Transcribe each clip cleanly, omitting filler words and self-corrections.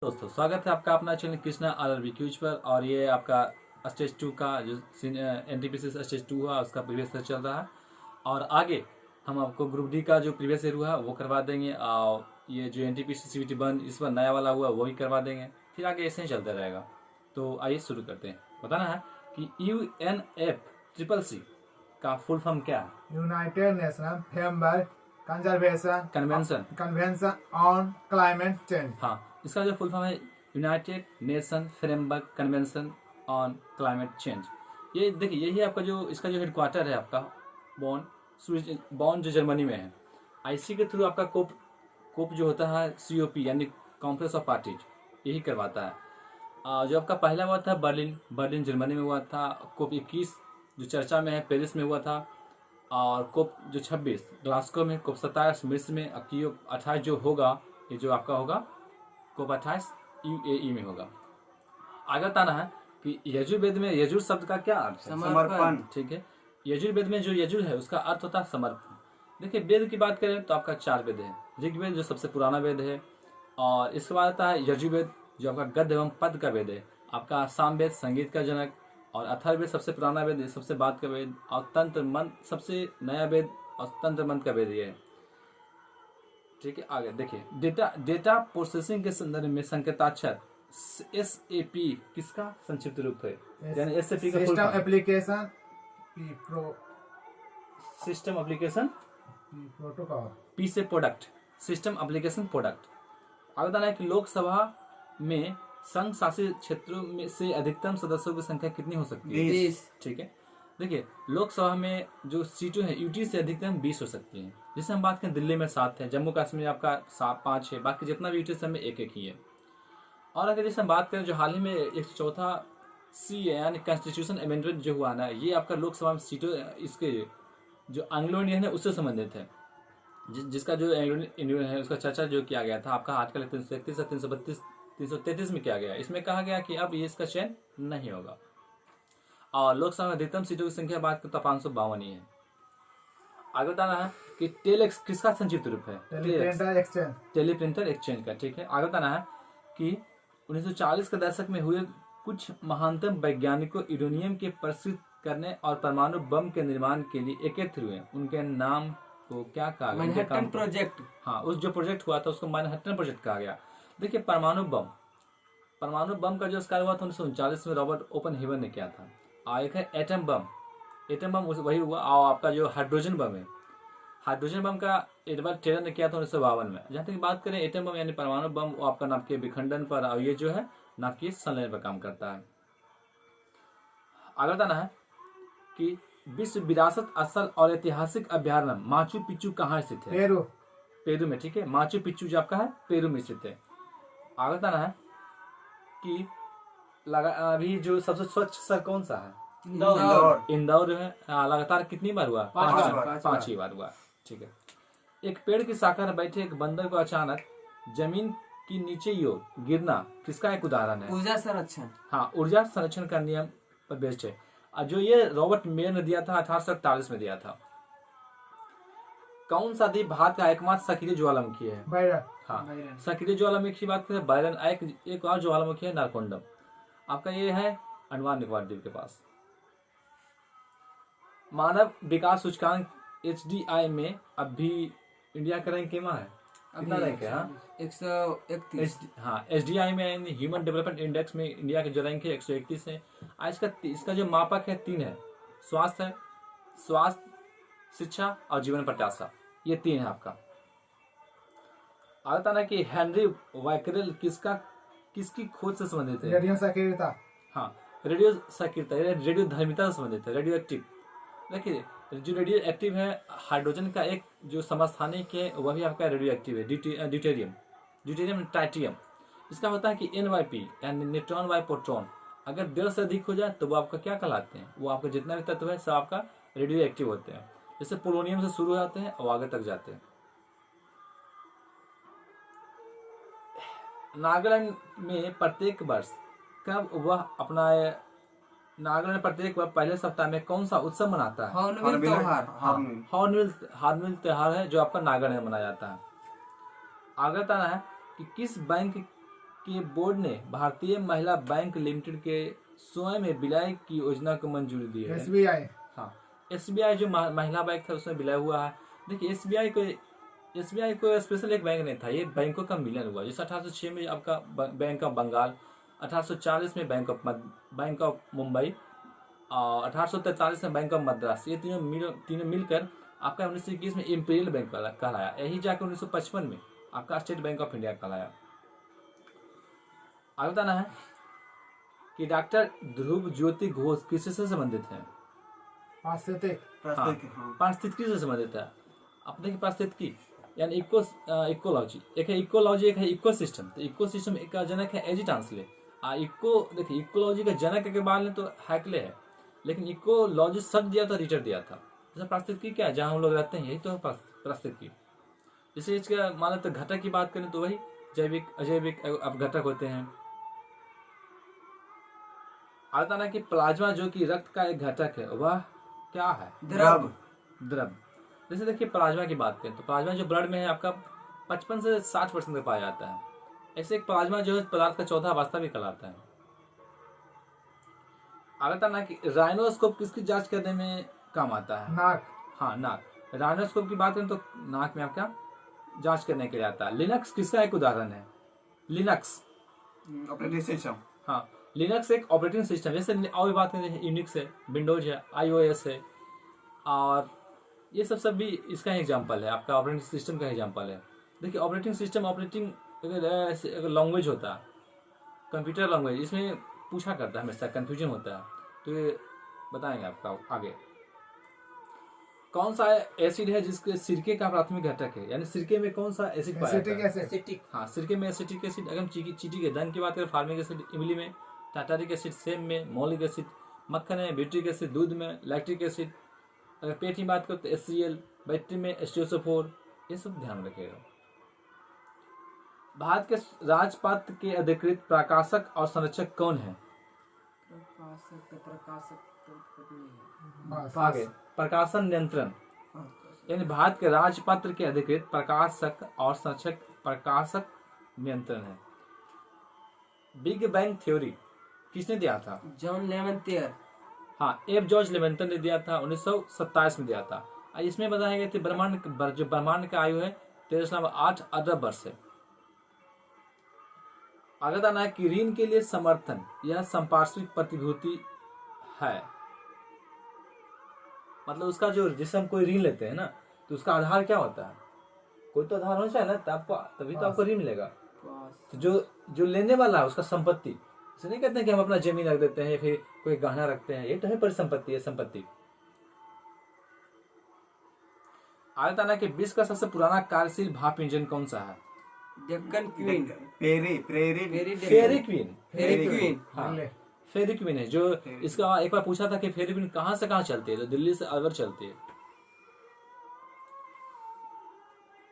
दोस्तों स्वागत है आपका अपना चैनल कृष्णा आर क्यूज पर। और ये आपका स्टेज 2 का जो एनटीपीसी स्टेज 2 हुआ उसका प्रीवियस ईयर चल रहा है। और आगे हम आपको ग्रुप डी का जो प्रीवियस ईयर हुआ वो करवा देंगे। और ये जो एनटीपीसी सीवीटी 1 इस पर नया वाला हुआ वो भी करवा देंगे। फिर आगे ऐसे ही चलता रहेगा। तो आइए शुरू करते हैं। बताना है कि UNFCCC का फुल फॉर्म क्या है? United nation framework convention convention on climate change. हाँ, इसका जो फुल फॉर्म है United nation framework convention on climate change. ये देखिए यही आपका जो इसका जो हेडक्वार्टर है आपका बॉन जो जर्मनी में है। आईसी के थ्रू आपका कोप जो होता है COP यानी कॉन्फ्रेंस ऑफ पार्टीज यही करवाता है। जो आपका पहला हुआ था बर्लिन जर्मनी में हुआ था। कोप 21 जो चर्चा में है पेरिस में हुआ था। और कोप जो 26 ग्लास्को में, कोप 27 मिस्र में, कोप 28 जो होगा ये जो आपका होगा कोप 28 UAE में होगा। आगे बताना है कि यजुर्वेद में यजुर शब्द का क्या अर्थ है? समर्पण। ठीक है, यजुर्वेद में जो यजुर है उसका अर्थ होता है समर्पण। देखिए वेद की बात करें तो आपका 4 वेद है। ऋग्वेद जो सबसे पुराना वेद है, और इसके बाद आता है यजुर्वेद जो आपका गद्य एवं पद का वेद है। आपका सामवेद संगीत का जनक, और अथर्ववेद सबसे पुराना वेद, सबसे बाद का वेद, और तंत्र मंत्र सबसे नया वेद, और तंत्र मंत्र का वेद ये है। ठीक है, आगे देखिए डेटा प्रोसेसिंग के संदर्भ में संकेताक्षर SAP किसका संक्षिप्त रूप है? यानी SAP का system application system application protocol. P से प्रोडक्ट, सिस्टम एप्लीकेशन प्रोडक्ट। आगे बताना है कि लोकसभा में संघ शासित क्षेत्रों में से अधिकतम सदस्यों की संख्या कितनी हो सकती है? 20। ठीक है, देखिए लोकसभा में जो सीटें हैं UT से अधिकतम 20 हो सकती हैं। जैसे हम बात करें दिल्ली में 7 है, जम्मू कश्मीर आपका 5 है, बाकी जितना भी UT सब में एक ही है। और अगर जैसे हम बात करें जो हाल ही में 104 CA यानी कॉन्स्टिट्यूशन अमेंडमेंट जो हुआ ना, ये आपका लोकसभा में सीटों इसके जो एंग्लो इंडियन है उससे संबंधित है। जिसका जो एंग्लो इंडियन है उसका चर्चा जो किया गया था आपका आर्टिकल 331 से 332 333 में किया गया। इसमें कहा गया कि अब ये इसका चयन नहीं होगा। और लोकसभा में अधिकतम सीटों की संख्या बात करता 552 ही है। आगे बताना है कि टेलेक्स किसका संक्षिप्त रूप है? टेलीप्रिंटर एक्सचेंज का। ठीक है, आगे बताना है कि 1940 के दशक में हुए कुछ महानतम वैज्ञानिकों यूरेनियम के प्रस्तुत करने और परमाणु बम के निर्माण के लिए एकत्र हुए। उनके नाम को क्या कहा गया? Manhattan project. हाँ, उस जो प्रोजेक्ट हुआ था उसको मैनहट्टन प्रोजेक्ट कहा गया। देखिए परमाणु बम का जो आविष्कार हुआ था 1939 में रॉबर्ट ओपनहेवर ने किया था। एक है एटम बम वही हुआ। और आपका जो हाइड्रोजन बम है, हाइड्रोजन बम का एडवर्ड टेलर ने किया था 1952 में। जहाँ तक बात करें एटम बम यानी परमाणु बम, वो आपका नाभिकीय विखंडन पर, और ये जो है नाभिकीय संलयन पर काम करता है। आगे बताना है कि विश्व विरासत स्थल और ऐतिहासिक अभ्यारण्य माचू पिच्चू कहाँ स्थित है? पेरू में। ठीक है, माचू पिच्चू जो आपका है पेरू में स्थित है। आगे बताना है कि अभी जो सबसे स्वच्छ शहर कौन सा है? इंदौर है। लगातार कितनी बार हुआ? 5 ही बार हुआ। ठीक है, एक पेड़ की शाखा पर बैठे एक बंदर को अचानक जमीन की नीचे की ओर गिरना किसका एक उदाहरण है? ऊर्जा संरक्षण। हाँ, ऊर्जा संरक्षण का नियम पर बेस्ड है। और जो ये रॉबर्ट मेयर ने दिया था 1848 में दिया था। कौन सा द्वीप भारत का एकमात्र सक्रिय ज्वालामुखी है? हाँ, सक्रिय ज्वालामुखी की बात करें बायरन। एक और ज्वालामुखी है नारकोंडम, आपका ये है अंडमान निकोबार द्वीप के पास। मानव विकास सूचकांक HDI में अभी इंडिया का रैंक केमा है? कितना रैंक है? 131। हाँ, HDI में ह्यूमन डेवलपमेंट इंडेक्स में इंडिया के जो रैंक है 131 है। इसका जो मापक है 3 है। स्वास्थ्य, शिक्षा और जीवन प्रत्याशा, ये 3 है आपका। आता ना कि हेनरी वैकरेल किसकी खोज से संबंधित है? रेडियो सक्रियता। हाँ, रेडियो सक्रियता, रेडियो धर्मिता से संबंधित है। रेडियो एक्टिव, देखिए जो रेडियो एक्टिव है हाइड्रोजन का एक जो समस्थानिक है वह भी आपका रेडियो एक्टिव है। Deuterium tritium. इसका होता है कि NYP यानी न्यूट्रॉन बाय प्रोटॉन अगर 1.5 से अधिक हो जाए तो वो आपका क्या कहलाते हैं? वो आपका जितना भी तत्व है सब आपका रेडियो एक्टिव होते हैं। जैसे पोलोनियम से शुरू होते हैं और आगे तक जाते हैं। नागालैंड में प्रत्येक वर्ष कब वह अपना नागालैंड प्रत्येक वर्ष पहले सप्ताह में कौन सा उत्सव मनाता है? हॉर्नबिल त्योहार। हॉर्नबिल त्योहार है जो आपका नागालैंड में मनाया जाता है। आगे बताना है कि किस बैंक कि बोर्ड ने भारतीय महिला बैंक लिमिटेड के स्वयं में विलय की योजना को मंजूरी दी है। SBI हाँ, एसबीआई जो महिला बैंक था उसमें विलय हुआ है। देखिए एसबीआई को स्पेशल एक बैंक नहीं था, ये बैंकों का मिलन हुआ। जैसे 1806 में आपका बैंक ऑफ बंगाल, 1840 में बैंक ऑफ मुंबई और 1843 में बैंक ऑफ मद्रास, ये तीनों मिलकर आपका 1921 में इंपीरियल बैंक कहलाया। यही जाकर 1955 में आपका स्टेट बैंक ऑफ इंडिया कहलाया। आगे बताना है कि डॉक्टर ध्रुव ज्योति घोष किससे संबंधित हैं? पारिस्थितिक पारिस्थितिकी से संबंधित है। अब देखिए पारिस्थितिकी यानी इकोलॉजी, एक है इकोलॉजी, एक है इकोसिस्टम। तो इकोसिस्टम का जनक है एजिटांसले। देखिए इकोलॉजी का जनक के बारे में तो हैकले है, लेकिन इकोलॉजी शब्द दिया था, रिचर्ड दिया था। जैसे पारिस्थितिकी क्या है, जहाँ हम लोग रहते हैं, यही तो है पारिस्थितिकी। जैसे इसका मान लेते घटक की बात करें तो वही जैविक अजैविक अब घटक होते हैं। आता ना कि प्लाज्मा जो कि रक्त का एक घटक है वह क्या है? द्रव। जैसे देखिए प्लाज्मा की बात करें तो प्लाज्मा जो ब्लड में है आपका 55 से 60% तक पाया जाता है। ऐसे एक प्लाज्मा जो है पदार्थ का चौथा अवस्था भी कहलाता है। आता ना कि राइनोस्कोप किसकी जांच करने में काम आता है? नाक। हाँ, नाक। राइनोस्कोप की बात करें तो नाक में आपका जांच करने के लिए आता है। लिनक्स किसका एक उदाहरण है? Linux operating system. हाँ, लिनक्स एक ऑपरेटिंग सिस्टम। जैसे और भी बात करें यूनिक्स है, विंडोज है, iOS है, और ये सब भी इसका एग्जांपल है, आपका ऑपरेटिंग सिस्टम का एग्जांपल है। देखिए ऑपरेटिंग सिस्टम अगर लैंग्वेज होता है, कंप्यूटर लैंग्वेज, इसमें पूछा करता है, हमेशा कंफ्यूजन होता है, तो ये बताएंगे आपका आगे। कौन सा एसिड है जिसके सिरके का प्राथमिक घटक है? यानी सिरके में कौन सा एसिड पाया जाता है? एसिटिक। हाँ, सिरके में एसिटिक एसिड। अगर हम चीटी के दन की बात करें, फार्मिक एसिड इमली में, टाटारिक एसिड सेब में, मौलिक एसिड मक्खन में, ब्यूट्रिक एसिड दूध में, लैक्टिक एसिड। अगर पेट की बात करें तो HCl, बैटरी में H2SO4। ये सब ध्यान रखिएगा। भारत के राजपत्र के अधिकृत प्रकाशक और संरक्षक कौन है? आगे प्रकाशन नियंत्रण, यानी भारत के राजपत्र के अधिकृत प्रकाशक और संरक्षक प्रकाशक नियंत्रण है। बिग बैंग थ्योरी किसने दिया था? जॉन लेवंटियर। हाँ, एफ जॉर्ज लेवेंटन ने दिया था, 1927 में दिया था। इसमें बताया गया था ब्रह्मांड का आयु है 13.8 अरब वर्ष है। आगे बताना है कि ऋण के लिए समर्थन यह संपार्श्विक प्रतिभूति है। मतलब उसका जो, जिससे हम कोई ऋण लेते हैं ना, तो उसका आधार क्या होता है? कोई तो आधार होना चाहिए ना, तभी तो आपको ऋण मिलेगा। तो जो लेने वाला है उसका संपत्ति, इसे नहीं कहते हैं कि हम अपना जमीन रख देते हैं या फिर कोई गहना रखते हैं, ये तो है परिसंपत्ति, है संपत्ति। आगे बताना कि विश्व का सबसे पुराना कार्यशील भाप इंजन कौन सा है? डेक्कन क्वीन। फेरी क्वीन है। जो इसका एक बार पूछा था कि फेरी क्वीन कहाँ से कहाँ चलती है, तो दिल्ली से अलवर चलती है।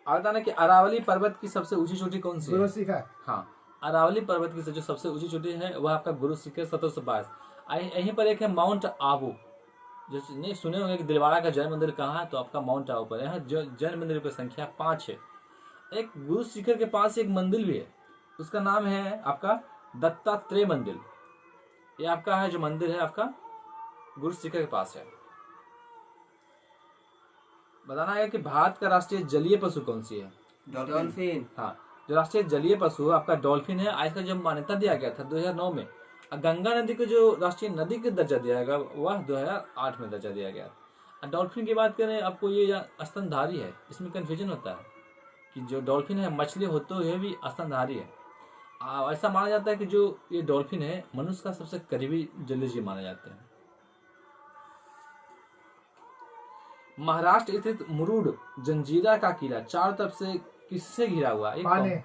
आगे बताना कि अरावली पर्वत की सबसे ऊंची चोटी कौन सी है? गुरु शिखर। हाँ, अरावली पर्वत की जो सबसे ऊंची चोटी है वह आपका गुरु शिखर 1722। यहीं पर एक है माउंट आबू, जो नहीं सुने होंगे कि दिलवाड़ा का जैन मंदिर कहाँ है, तो आपका माउंट आबू पर। यहाँ जैन मंदिर की संख्या 5 है। एक गुरु शिखर के पास एक मंदिर भी है, उसका नाम है आपका दत्तात्रेय मंदिर। ये आपका है जो मंदिर है आपका गुरु शिखर के पास है। बताना है कि भारत का राष्ट्रीय जलीय पशु कौन सी है? डॉल्फिन। हाँ, जो राष्ट्रीय जलीय पशु आपका डॉल्फिन है। आज का जब मान्यता दिया गया था 2009 में, गंगा नदी को जो राष्ट्रीय नदी का दर्जा दिया गया वह 2008 में दर्जा दिया गया। डॉल्फिन की बात करें, आपको ये स्तनधारी है, इसमें कंफ्यूजन होता है कि जो डॉल्फिन है मछली होते हुए भी स्तनधारी है। ऐसा माना जाता है कि जो ये डॉल्फिन है मनुष्य का सबसे करीबी जलीय जीव माना जाते हैं। महाराष्ट्र स्थित मुरुड जंजीरा का किला चारों तरफ से किससे घिरा हुआ है? पानी।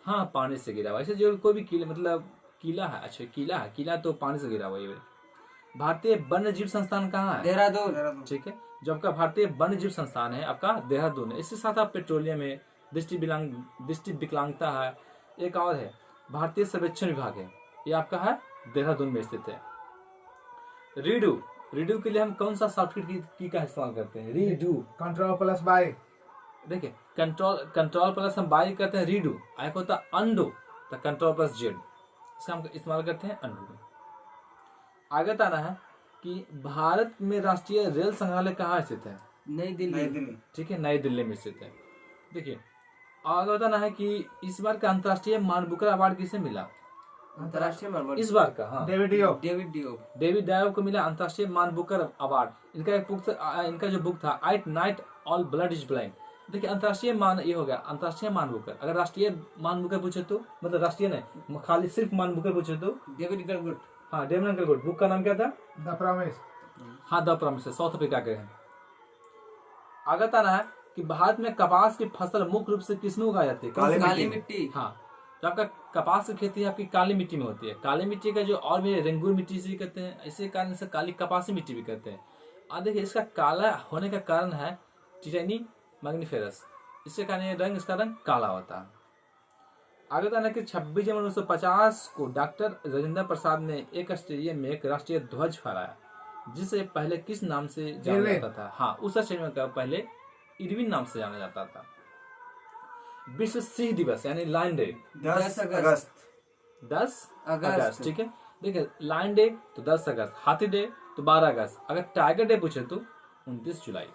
हाँ, पानी से घिरा हुआ। ऐसे जो कोई भी किला, मतलब किला है, अच्छा किला तो पानी से घिरा हुआ है। भारतीय वन्य जीव संस्थान कहाँ है? देहरादून। ठीक है, जो आपका भारतीय वन्य जीव संस्थान है आपका देहरादून है। इसके साथ आप पेट्रोलियम है, दृष्टि विकलांगता है, एक और है भारतीय सर्वेक्षण विभाग है, ये आपका है देहरादून में स्थित है। रीडू के लिए हम कौन सा सॉफ्टवेयर की का इस्तेमाल करते हैं? रीडू। कंट्रोल+बाई। देखिए कंट्रोल प्लस हम बाई करते हैं रीडू। एक होता है अंडो, तो कंट्रोल प्लस जेड, इसका हम इस्तेमाल करते हैं अनडू। आगे बताना है कि भारत में राष्ट्रीय रेल संग्रहालय कहाँ स्थित है? नई नई दिल्ली। दिल्ली। ठीक है, नई दिल्ली में स्थित है। देखिए आगे बताना है कि इस बार का अंतर्राष्ट्रीय मान बुकर अवार्ड किसे मिला? अंतर्राष्ट्रीय मानव इस बार का, हाँ, David Diop. David Diop. David Diop को मिला अंतर्राष्ट्रीय मान बुकर अवार्ड। इनका एक बुक इनका जो बुक था at night all blood is blind. देखिए अंतर्राष्ट्रीय मान ये हो गया अंतर्राष्ट्रीय मान बुकर। अगर राष्ट्रीय मान बुकर पूछे तो मतलब राष्ट्रीय नहीं, खाली सिर्फ मान बुकर पूछे तो डेविड गलगुट। हाँ, डेविड गलगुट। बुक का नाम क्या था? The promise. हाँ, द प्रॉमिस, साउथ अफ्रीका के हैं। आगे बताना है कि भारत में कपास की फसल मुख्य रूप से किसमें उगाई जाती है? काली मिट्टी। हाँ, जो आपका कपास की खेती है आपकी काली मिट्टी में होती है। काली मिट्टी का जो और भी रेंगुर मिट्टी से भी कहते हैं, इसी कारण से काली कपासी मिट्टी भी कहते हैं। और देखिए इसका काला होने का कारण है टिटेनी मैग्नीफेरस, इसके कारण ये रंग, इसका रंग काला होता है। आगे बताना कि 26 जनवरी 1950 को डॉक्टर राजेंद्र प्रसाद ने एक स्टेडियम में एक राष्ट्रीय ध्वज फहराया, जिसे पहले किस नाम से जाना इरविन। जाता था? हाँ, उस स्टेडियम का पहले इरविन नाम से जाना जाता था। विश्व सिंह दिवस यानी लायन डे 10 अगस्त। 10 अगस्त। अगस्त। ठीक है, देखिए लायन डे तो 10 अगस्त, हाथी डे तो 12 अगस्त, अगर टाइगर डे पूछे तो 29 जुलाई।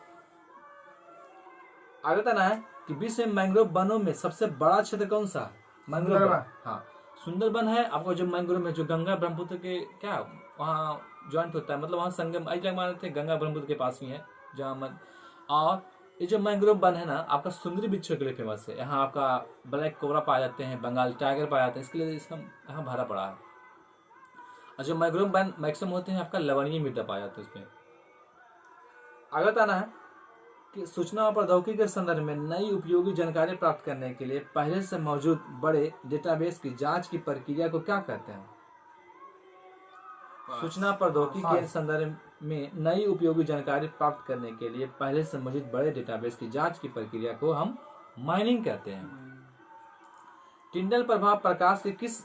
आगे बताना है कि विश्व में मैंग्रोव वनों में सबसे बड़ा क्षेत्र कौन सा है? मैंग्रोव वन। सुंदरबन। हाँ, सुंदरबन है आपको। जो मैंग्रोव में जो गंगा ब्रह्मपुत्र के क्या वहाँ ज्वाइंट होता है, मतलब वहाँ संगम आज तक मानते हैं गंगा ब्रह्मपुत्र के पास ही है जहाँ और ये जो मैंग्रोव वन है ना आपका सुंदरी वृक्षों के लिए फेमस है। यहाँ आपका ब्लैक कोबरा पाए जाते हैं, बंगाल टाइगर पाए जाते हैं, इसके लिए इसका यहाँ भरा पड़ा है। और जो मैंग्रोव वन मैक्सिमम होते हैं आपका लवणीय मृदा पाया जाता है उसमें। आगे बताना है कि सूचना और प्रौद्योगिकी के संदर्भ में नई उपयोगी जानकारी प्राप्त करने के लिए पहले से मौजूद बड़े डेटाबेस की जांच की प्रक्रिया को क्या कहते हैं? सूचना प्रौद्योगिकी के संदर्भ में नई उपयोगी जानकारी प्राप्त करने के लिए पहले से मौजूद बड़े डेटाबेस की जांच की प्रक्रिया को हम माइनिंग कहते हैं। टिंडल प्रभाव प्रकाश के किस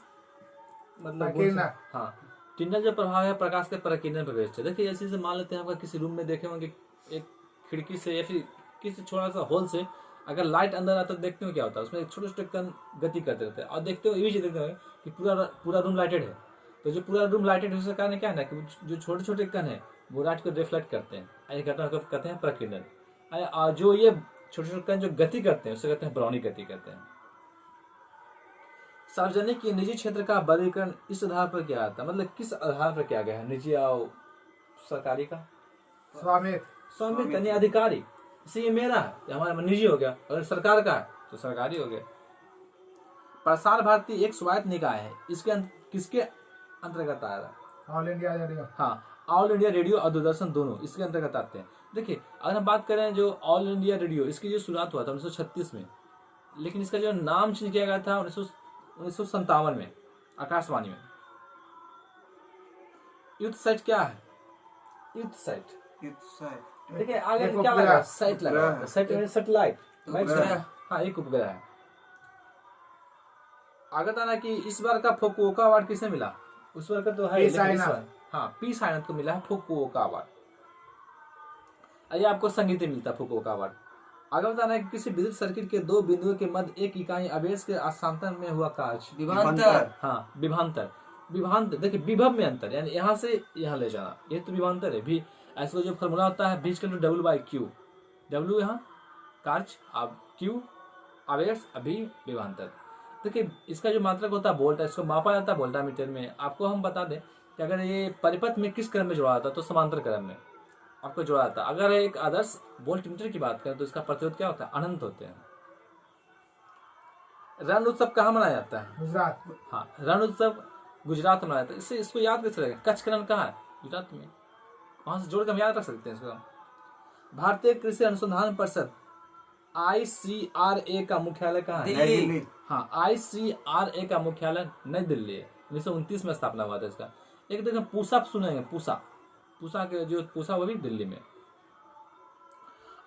मतलब प्रकीर्णन। हाँ, टिंडल जो प्रभाव है प्रकाश के प्रकीर्णन पर बेस्ड है। देखिए ऐसे से मान लेते हैं आपका किसी रूम में देखे होंगे एक खिड़की से या फिर किसी छोटा सा होल से अगर लाइट अंदर आता है तो देखते हो क्या होता है, उसमें छोटे छोटे कण गति करते रहते हैं। और देखते हो ये भी देखते हो कि पूरा रूम लाइटेड है, तो जो पूरा रूम लाइटेड है उसका कारण क्या है ना कि जो छोटे छोटे कण है वो लाइट को रिफ्लेक्ट करते हैं, ये घटना को कहते हैं प्रकीर्णन। और जो ये छोटे छोटे कण जो गति करते हैं उसे कहते हैं ब्राउनी गति कहते हैं। सार्वजनिक या निजी क्षेत्र का वर्गीकरण इस आधार पर किया जाता है, मतलब किस आधार पर किया गया है? निजी और सरकारी का स्वामित्व यानी अधिकारी। इसे ये मेरा है, ये हमारा निजी हो गया। अगर सरकार का है तो सरकारी हो गया। प्रसार भारती एक स्वायत्त निकाय है, इसके किसके अंतर्गत आया था? All India radio. हाँ, ऑल इंडिया रेडियो और दूरदर्शन दोनों इसके अंतर्गत आते हैं। देखिए अगर हम बात करें जो ऑल इंडिया रेडियो, इसकी जो शुरुआत हुआ था 1936 में, लेकिन इसका जो नाम चेंज किया गया था 1957 में आकाशवाणी में। यूथ साइट क्या है? यूथ साइट देखिए आगे क्या लगा? साइट लगा, साइट में सैटेलाइट। हाँ, एक उपग्रह है। आगे बताना कि इस बार का फुकुओका अवार्ड किसे मिला? उस बार का तो है हाँ, पी साइनत को मिला है फुकुओका अवार्ड। ये आपको संगीत में मिलता है फुकुओका अवार्ड। आगे बताना है कि किसी विद्युत सर्किट के दो बिंदुओं के मध्य एक इकाई आवेश के हस्तांतरण में हुआ कार्य विभवांतर। हाँ, विभवांतर। विभवांतर देखिए विभव में अंतर यानी यहाँ से यहाँ ले जाना, ये तो विभवांतर है। भी ऐसा जो फॉर्मूला होता है बीच का W/Q, W यहाँ कार्य, अब Q आवेश, अभी विभवांतर। देखिए इसका जो मात्रक होता है वोल्ट, इसको मापा जाता है वोल्टामीटर में। आपको हम बता दें कि अगर ये परिपथ में किस क्रम में जोड़ा जाता है तो समांतर क्रम में आपको जोड़ा जाता है। अगर एक आदर्श वोल्टमीटर की बात करें तो इसका प्रतिरोध क्या होता है? अनंत होते हैं। रण उत्सव कहाँ मनाया जाता है? गुजरात। हाँ, रण उत्सव गुजरात में मनाया जाता है। इससे इसको याद कैसे रखें? कच्छ का रण कहाँ है? गुजरात में। वहां से जोड़ कर हम याद रख सकते हैं इसको। भारतीय कृषि अनुसंधान परिषद ICRA का मुख्यालय कहाँ है? दिल्ली। हाँ, ICRA का मुख्यालय नई दिल्ली है। 1929 में स्थापना हुआ था इसका। एक देखो पूसा सुनेंगे, पूसा के जो पूसा वो भी दिल्ली में।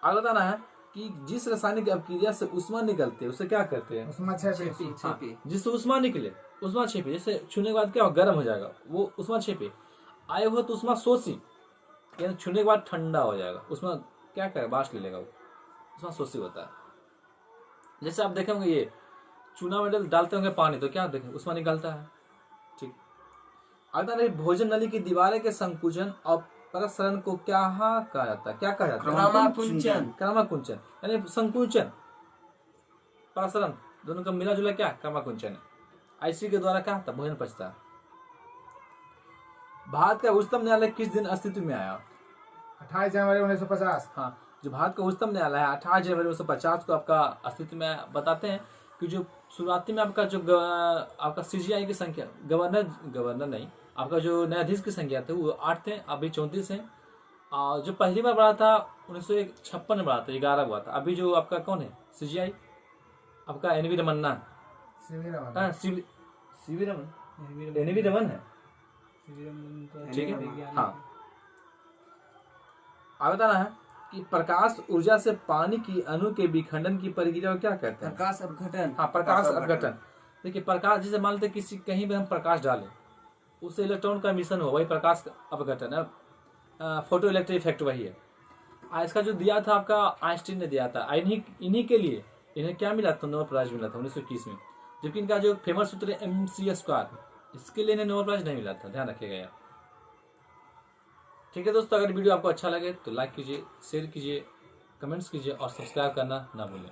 आगे बताना है कि जिस रासायनिक अपक्रिया से उष्मा निकलते है उसे क्या कहते हैं? उष्मा छेपी। जिससे उष्मा निकले, उष्मा छेपी। जैसे छूने के बाद क्या हो? गर्म हो जाएगा, वो उष्मा छेपी। आए हुआ तो उष्मा शोषी, यानी छूने के बाद ठंडा हो जाएगा। उसमें क्या करेगा? बाष्प ले लेगा, वो उष्मा शोषी होता है। जैसे आप देखेंगे ये चूना में डालते होंगे पानी, तो क्या देखें उसमें निकलता है। ठीक, अगला नहीं, भोजन नली की दीवारें के संकुचन और प्रसरण को क्या कहा जाता है? क्या कहा जाता है? क्रमाकुंचन। क्रमाकुंचन यानी संकुचन प्रसरण दोनों का मिला जुला क्या क्रमाकुंचन है। आईसी के द्वारा क्या होता है? भोजन पचता है। भारत का उच्चतम न्यायालय किस दिन अस्तित्व में आया? 28 जनवरी 1950। हाँ, जो भारत का उच्चतम न्यायालय है 28 जनवरी 1950 को आपका अस्तित्व में बताते हैं कि जो शुरुआती में आपका जो आपका सीजीआई की संख्या गवर्नर नहीं, आपका जो न्यायाधीश की संख्या थे वो 8 थे, अभी 34 हैं। और जो पहली बार बढ़ा था 1956 में बढ़ा था, 11 हुआ था। अभी जो आपका कौन है सीजीआई? आपका एनवी रमन्ना, सीवी रमन। हाँ सीवी रमन, एनवी रमन है, ठीक है। हाँ, अब बताना है कि प्रकाश ऊर्जा से पानी की अणु के विखंडन की प्रक्रिया को क्या कहते हैं? प्रकाश अपघटन। हाँ, प्रकाश अपघटन। देखिए प्रकाश, जैसे मान लेते किसी कहीं भी हम प्रकाश डालें, उससे इलेक्ट्रॉन का मिशन हो, वही प्रकाश अपघटन है। फोटो इलेक्ट्रिक इफेक्ट वही है। इसका जो दिया था आपका आइंस्टीन ने दिया था, इन्हीं के लिए इन्हें क्या मिला था? नोबेल प्राइज मिला था 1921 में। जबकि इनका जो फेमस सूत्र है mc², इसके लिए इन्हें नोबेल प्राइज नहीं मिला था, ध्यान रखिएगा यार। ठीक है दोस्तों, अगर वीडियो आपको अच्छा लगे तो लाइक कीजिए, शेयर कीजिए, कमेंट्स कीजिए और सब्सक्राइब करना ना भूलें।